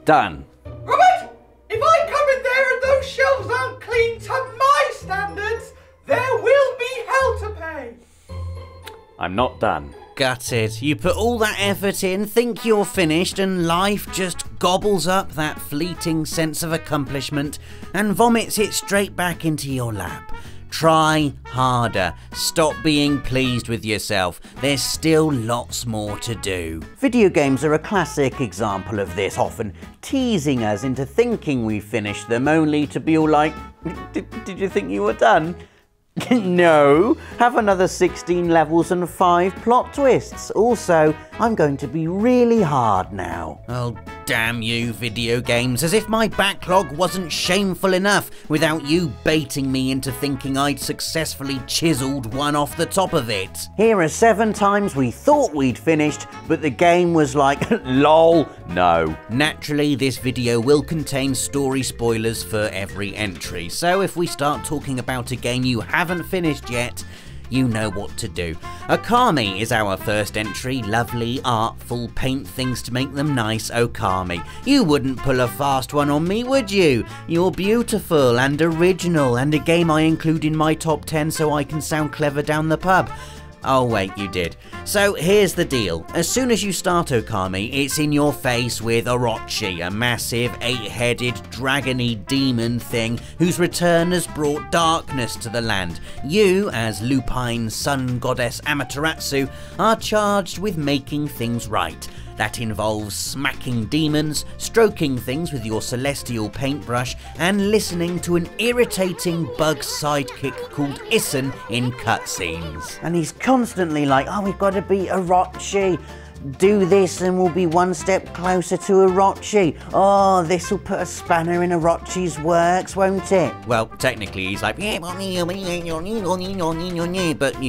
Done. Robert! If I come in there and those shelves aren't clean to my standards, there will be hell to pay. I'm not done. Gutted. You put all that effort in, think you're finished, and life just gobbles up that fleeting sense of accomplishment and vomits it straight back into your lap. Try harder. Stop being pleased with yourself. There's still lots more to do. Video games are a classic example of this, often teasing us into thinking we've finished them, only to be all like, did you think you were done? No, have another 16 levels and 5 plot twists. Also, I'm going to be really hard now. Oh, damn you, video games, as if my backlog wasn't shameful enough without you baiting me into thinking I'd successfully chiseled one off the top of it. Here are 7 times we thought we'd finished, but the game was like, lol, no. Naturally, this video will contain story spoilers for every entry, so if we start talking about a game you haven't finished yet, you know what to do. Okami is our first entry. Lovely, artful, paint things to make them nice Okami. You wouldn't pull a fast one on me, would you? You're beautiful and original, and a game I include in my top 10 so I can sound clever down the pub. Oh wait, you did. So here's the deal. As soon as you start Okami, it's in your face with Orochi, a massive 8-headed dragony demon thing whose return has brought darkness to the land. You, as lupine sun goddess Amaterasu, are charged with making things right. That involves smacking demons, stroking things with your celestial paintbrush, and listening to an irritating bug sidekick called Issen in cutscenes. And he's constantly like, oh, we've got to beat Orochi. Do this and we'll be one step closer to Orochi. Oh, this will put a spanner in Orochi's works, won't it? Well, technically he's like, but you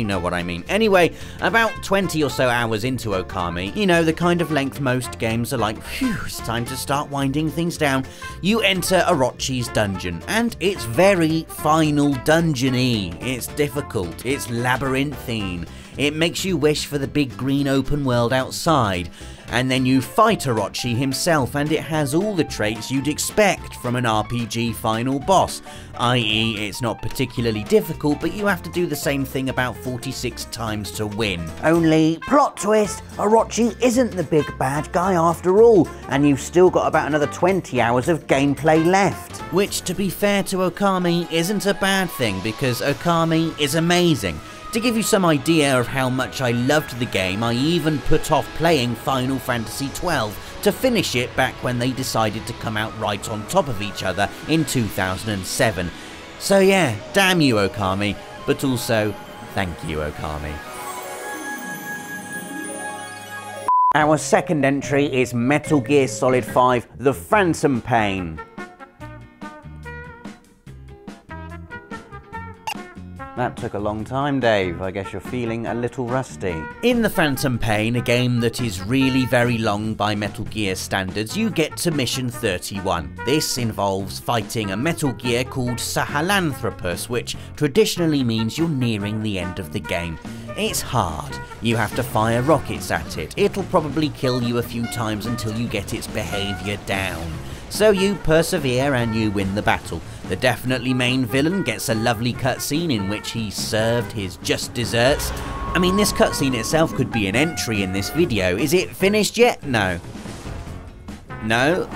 know what I mean. Anyway, about 20 or so hours into Okami, you know, the kind of length most games are like, phew, it's time to start winding things down. You enter Orochi's dungeon, and it's very Final Dungeon-y. It's difficult, it's labyrinthine. It makes you wish for the big green open world outside, and then you fight Orochi himself, and it has all the traits you'd expect from an RPG final boss, i.e. it's not particularly difficult, but you have to do the same thing about 46 times to win. Only, plot twist, Orochi isn't the big bad guy after all, and you've still got about another 20 hours of gameplay left. Which, to be fair to Okami, isn't a bad thing, because Okami is amazing. To give you some idea of how much I loved the game, I even put off playing Final Fantasy XII to finish it back when they decided to come out right on top of each other in 2007. So yeah, damn you Okami, but also thank you Okami. Our second entry is Metal Gear Solid 5: The Phantom Pain. That took a long time, Dave. I guess you're feeling a little rusty. In The Phantom Pain, a game that is really very long by Metal Gear standards, you get to mission 31. This involves fighting a Metal Gear called Sahelanthropus, which traditionally means you're nearing the end of the game. It's hard. You have to fire rockets at it. It'll probably kill you a few times until you get its behaviour down. So you persevere and you win the battle. The definitely main villain gets a lovely cutscene in which he's served his just desserts. I mean, this cutscene itself could be an entry in this video. Is it finished yet? No. No.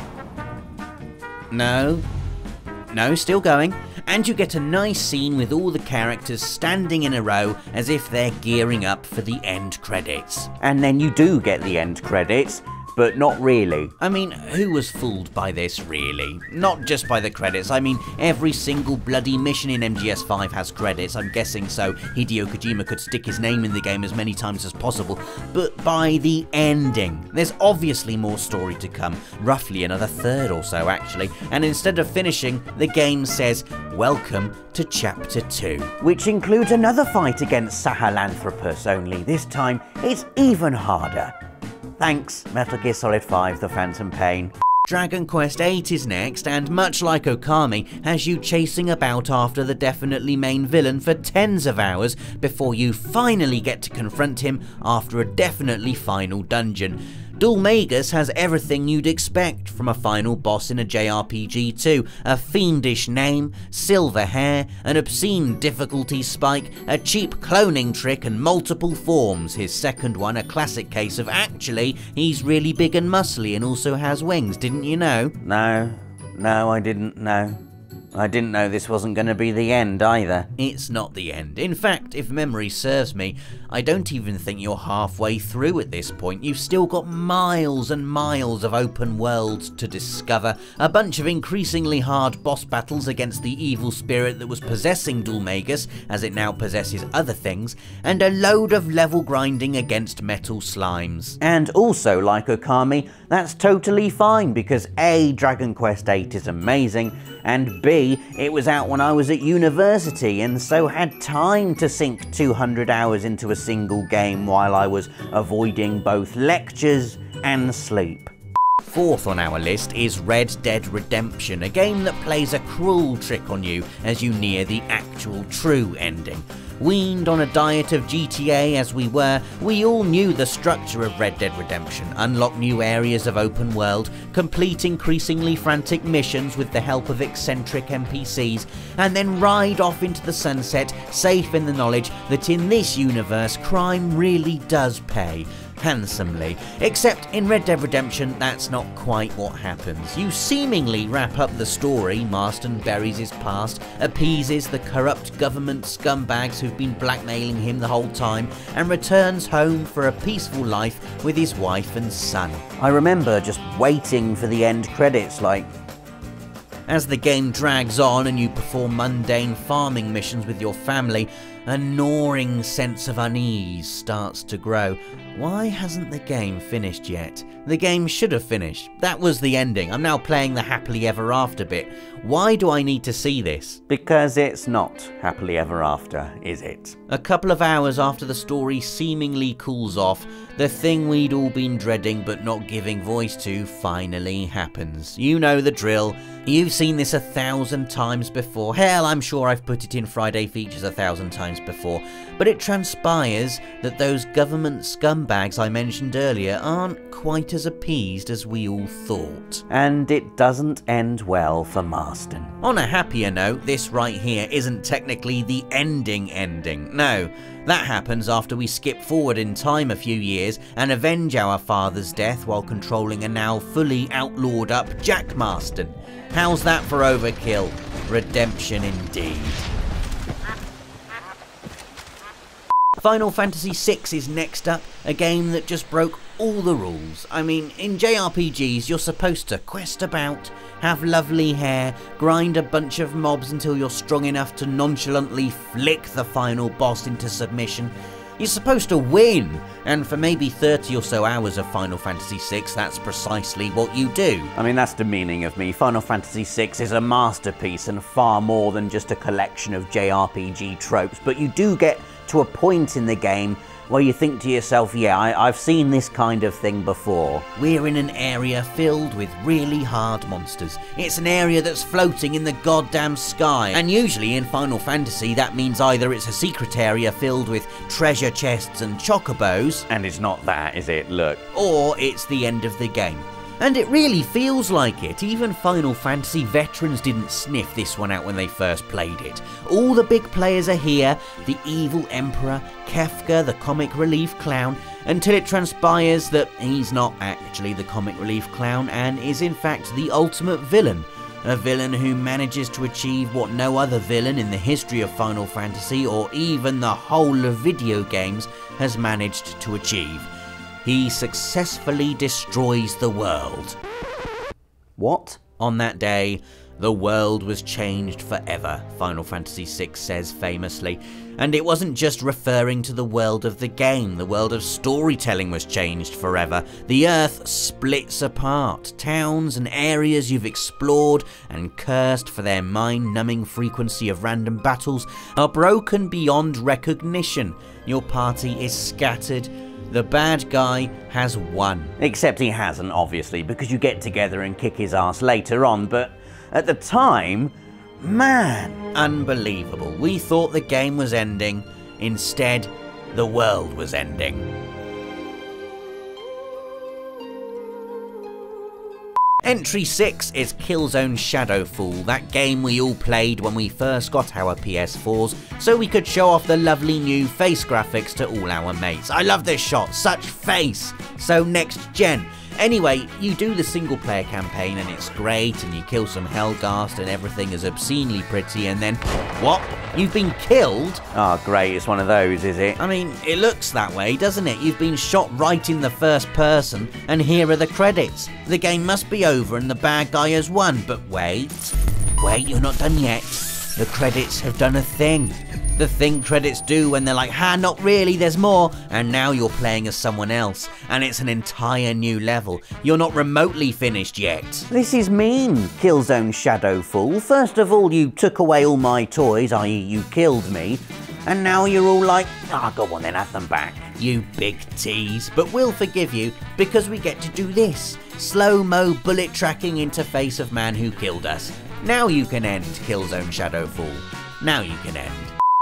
No. No, still going. And you get a nice scene with all the characters standing in a row as if they're gearing up for the end credits. And then you do get the end credits. But not really. I mean, who was fooled by this, really? Not just by the credits, I mean, every single bloody mission in MGS5 has credits, I'm guessing, so Hideo Kojima could stick his name in the game as many times as possible, but by the ending. There's obviously more story to come, roughly another third or so, actually, and instead of finishing, the game says, welcome to Chapter 2. Which includes another fight against Sahelanthropus, only this time, it's even harder. Thanks, Metal Gear Solid 5: The Phantom Pain. Dragon Quest VIII is next, and much like Okami, has you chasing about after the definitely main villain for tens of hours before you finally get to confront him after a definitely final dungeon. Dulmagus has everything you'd expect from a final boss in a JRPG too. A fiendish name, silver hair, an obscene difficulty spike, a cheap cloning trick and multiple forms. His second one a classic case of actually he's really big and muscly and also has wings, didn't you know? No, I didn't know. I didn't know this wasn't going to be the end either. It's not the end. In fact, if memory serves me, I don't even think you're halfway through at this point. You've still got miles and miles of open worlds to discover, a bunch of increasingly hard boss battles against the evil spirit that was possessing Dulmagus, as it now possesses other things, and a load of level grinding against metal slimes. And also, like Okami, that's totally fine because A, Dragon Quest VIII is amazing, and B, it was out when I was at university and so had time to sink 200 hours into a single game while I was avoiding both lectures and sleep. Fourth on our list is Red Dead Redemption, a game that plays a cruel trick on you as you near the actual true ending. Weaned on a diet of GTA as we were, we all knew the structure of Red Dead Redemption. Unlock new areas of open world, complete increasingly frantic missions with the help of eccentric NPCs, and then ride off into the sunset, safe in the knowledge that in this universe crime really does pay. Handsomely. Except in Red Dead Redemption, that's not quite what happens. You seemingly wrap up the story, Marston buries his past, appeases the corrupt government scumbags who've been blackmailing him the whole time, and returns home for a peaceful life with his wife and son. I remember just waiting for the end credits like... As the game drags on and you perform mundane farming missions with your family, a gnawing sense of unease starts to grow. Why hasn't the game finished yet? The game should have finished. That was the ending. I'm now playing the happily ever after bit. Why do I need to see this? Because it's not happily ever after, is it? A couple of hours after the story seemingly cools off, the thing we'd all been dreading but not giving voice to finally happens. You know the drill. You've seen this 1,000 times before. Hell, I'm sure I've put it in Friday Features 1,000 times before. But it transpires that those government scumbags I mentioned earlier aren't quite as appeased as we all thought. And it doesn't end well for Marston. On a happier note, this right here isn't technically the ending. No, that happens after we skip forward in time a few years and avenge our father's death while controlling a now fully outlawed up Jack Marston. How's that for overkill? Redemption indeed. Final Fantasy VI is next up, a game that just broke all the rules. I mean, in JRPGs you're supposed to quest about, have lovely hair, grind a bunch of mobs until you're strong enough to nonchalantly flick the final boss into submission. You're supposed to win, and for maybe 30 or so hours of Final Fantasy VI, that's precisely what you do. I mean, that's demeaning of me. Final Fantasy VI is a masterpiece and far more than just a collection of JRPG tropes, but you do get to a point in the game where you think to yourself, yeah, I've seen this kind of thing before. We're in an area filled with really hard monsters. It's an area that's floating in the goddamn sky. And usually in Final Fantasy that means either it's a secret area filled with treasure chests and chocobos. And it's not that, is it? Look. Or it's the end of the game. And it really feels like it. Even Final Fantasy veterans didn't sniff this one out when they first played it. All the big players are here, the evil Emperor, Kefka, the comic relief clown, until it transpires that he's not actually the comic relief clown and is in fact the ultimate villain. A villain who manages to achieve what no other villain in the history of Final Fantasy or even the whole of video games has managed to achieve. He successfully destroys the world. What? On that day, the world was changed forever, Final Fantasy VI says famously. And it wasn't just referring to the world of the game, the world of storytelling was changed forever. The earth splits apart. Towns and areas you've explored and cursed for their mind-numbing frequency of random battles are broken beyond recognition. Your party is scattered. The bad guy has won. Except he hasn't, obviously, because you get together and kick his ass later on, but at the time, man. Unbelievable. We thought the game was ending. Instead, the world was ending. Entry 6 is Killzone Shadowfall, that game we all played when we first got our PS4s, so we could show off the lovely new face graphics to all our mates. I love this shot, such face! So next gen. Anyway, you do the single player campaign and it's great, and you kill some Hellghast and everything is obscenely pretty, and then, what? You've been killed? Oh great, it's one of those, is it? I mean, it looks that way, doesn't it? You've been shot right in the first person, and here are the credits. The game must be over and the bad guy has won, but wait, you're not done yet. The credits have done a thing. The thing credits do when they're like, ha, not really, there's more, and now you're playing as someone else, and it's an entire new level. You're not remotely finished yet. This is mean, Killzone Shadowfall. First of all, you took away all my toys, i.e. you killed me, and now you're all like, go on then, have them back. You big tease, but we'll forgive you, because we get to do this. Slow-mo bullet tracking interface of man who killed us. Now you can end Killzone Shadowfall. Now you can end.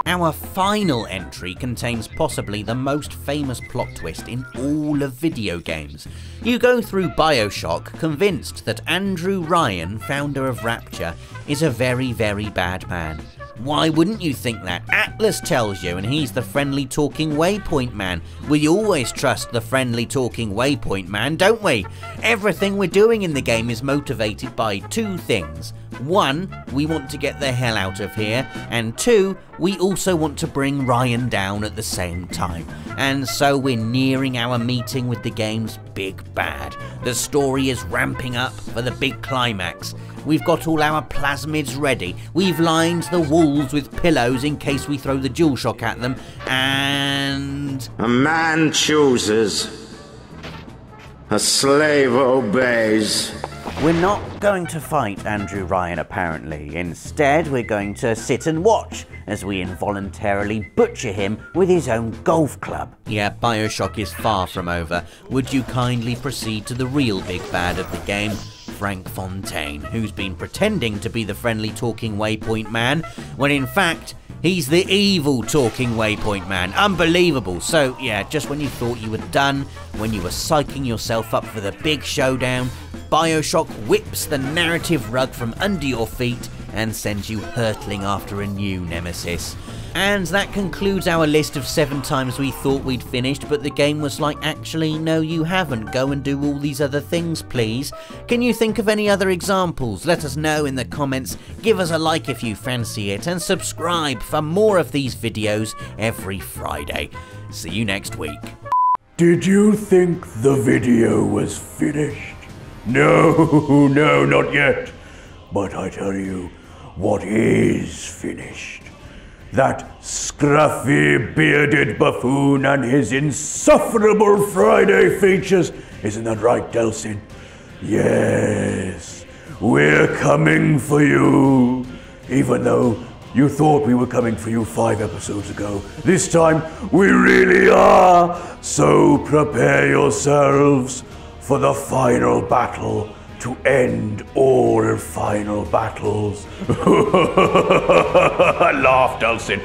Our final entry contains possibly the most famous plot twist in all of video games. You go through Bioshock convinced that Andrew Ryan, founder of Rapture, is a very, very bad man. Why wouldn't you think that? Atlas tells you, and he's the friendly talking waypoint man. We always trust the friendly talking waypoint man, don't we? Everything we're doing in the game is motivated by two things. One, we want to get the hell out of here, and two, we also want to bring Ryan down at the same time. And so we're nearing our meeting with the game's big bad. The story is ramping up for the big climax. We've got all our plasmids ready, we've lined the walls with pillows in case we throw the DualShock at them, and... A man chooses, a slave obeys. We're not going to fight Andrew Ryan, apparently. Instead, we're going to sit and watch as we involuntarily butcher him with his own golf club. Yeah, Bioshock is far from over. Would you kindly proceed to the real big bad of the game? Frank Fontaine, who's been pretending to be the friendly talking waypoint man, when in fact, he's the evil talking waypoint man. Unbelievable. So yeah, just when you thought you were done, when you were psyching yourself up for the big showdown, Bioshock whips the narrative rug from under your feet and sends you hurtling after a new nemesis. And that concludes our list of 7 times we thought we'd finished, but the game was like, actually, no you haven't, go and do all these other things please. Can you think of any other examples? Let us know in the comments, give us a like if you fancy it, and subscribe for more of these videos every Friday. See you next week. Did you think the video was finished? No, not yet. But I tell you, what is finished? That scruffy, bearded buffoon and his insufferable Friday features. Isn't that right, Delsin? Yes, we're coming for you. Even though you thought we were coming for you 5 episodes ago, this time we really are. So prepare yourselves for the final battle to end all final battles. Laugh, Delsin.